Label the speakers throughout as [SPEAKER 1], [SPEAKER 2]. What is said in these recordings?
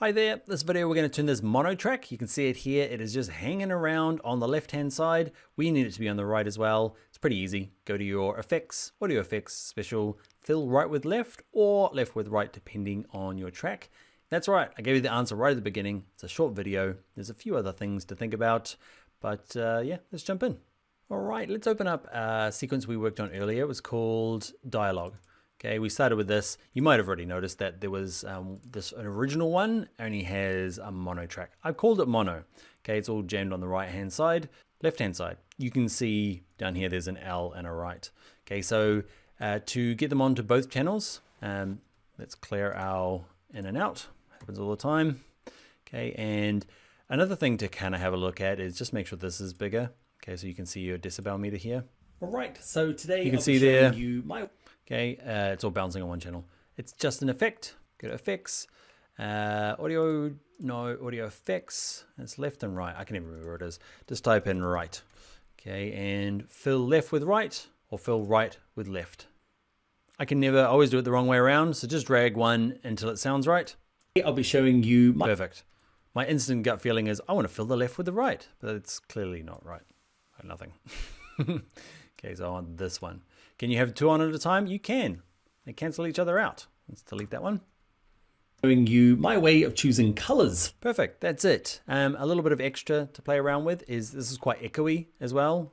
[SPEAKER 1] Hi there, this video we're going to turn this mono track. You can see it here. It is just hanging around on the left hand side. We need it to be on the right as well. It's pretty easy. Go to your effects, audio effects, special, fill right with left or left with right depending on your track. That's right, I gave you the answer right at the beginning. It's a short video. There's a few other things to think about, but yeah, let's jump in. All right, let's open up a sequence we worked on earlier. It was called dialogue. Okay, we started with this. You might have already noticed that there was an original one only has a mono track. I've called it mono. Okay, it's all jammed on the right hand side, left hand side. You can see down here there's an L and a right. Okay, so to get them onto both channels, let's clear our in and out. Happens all the time. Okay, and another thing to kind of have a look at is just make sure this is bigger. Okay, so you can see your decibel meter here. All right, so today
[SPEAKER 2] you can
[SPEAKER 1] I'll
[SPEAKER 2] see
[SPEAKER 1] be showing
[SPEAKER 2] there.
[SPEAKER 1] you okay, it's all bouncing on one channel. It's just an effect. Go to effects, audio, no, audio effects. It's left and right. I can never remember what it is. Just type in right. Okay, and fill left with right or fill right with left. I can never, always do it the wrong way around. So just drag one until it sounds right.
[SPEAKER 2] I'll be showing you
[SPEAKER 1] Perfect. My instant gut feeling is I want to fill the left with the right, but it's clearly not right. Nothing. Okay, so I want this one. Can you have two on at a time? You can. They cancel each other out. Let's delete that one.
[SPEAKER 2] showing you my way of choosing colors.
[SPEAKER 1] Perfect, that's it. A little bit of extra to play around with is this is quite echoey as well.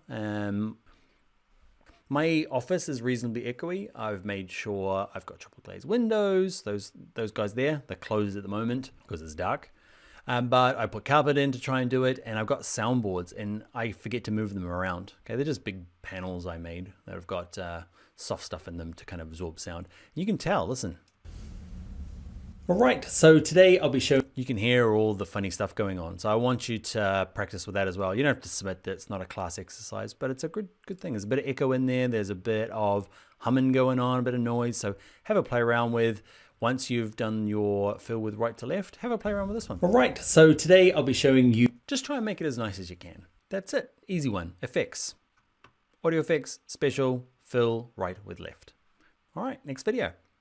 [SPEAKER 1] My office is reasonably echoey. I've made sure I've got triple glazed windows. Those guys there, they're closed at the moment because it's dark. But I put carpet in to try and do it, and I've got soundboards, and I forget to move them around. Okay, they're just big panels I made that have got soft stuff in them to kind of absorb sound. You can tell, listen.
[SPEAKER 2] All right, so today I'll be showing.
[SPEAKER 1] You can hear all the funny stuff going on. So I want you to practice with that as well. You don't have to submit that. It's not a class exercise, but it's a good thing. There's a bit of echo in there. There's a bit of humming going on, a bit of noise. So have a play around with. Once you've done your fill with right to left, have a play around with this one.
[SPEAKER 2] All right, so today I'll be showing you.
[SPEAKER 1] Just try and make it as nice as you can. That's it. Easy one. Effects. Audio effects, special, fill right with left. All right, next video.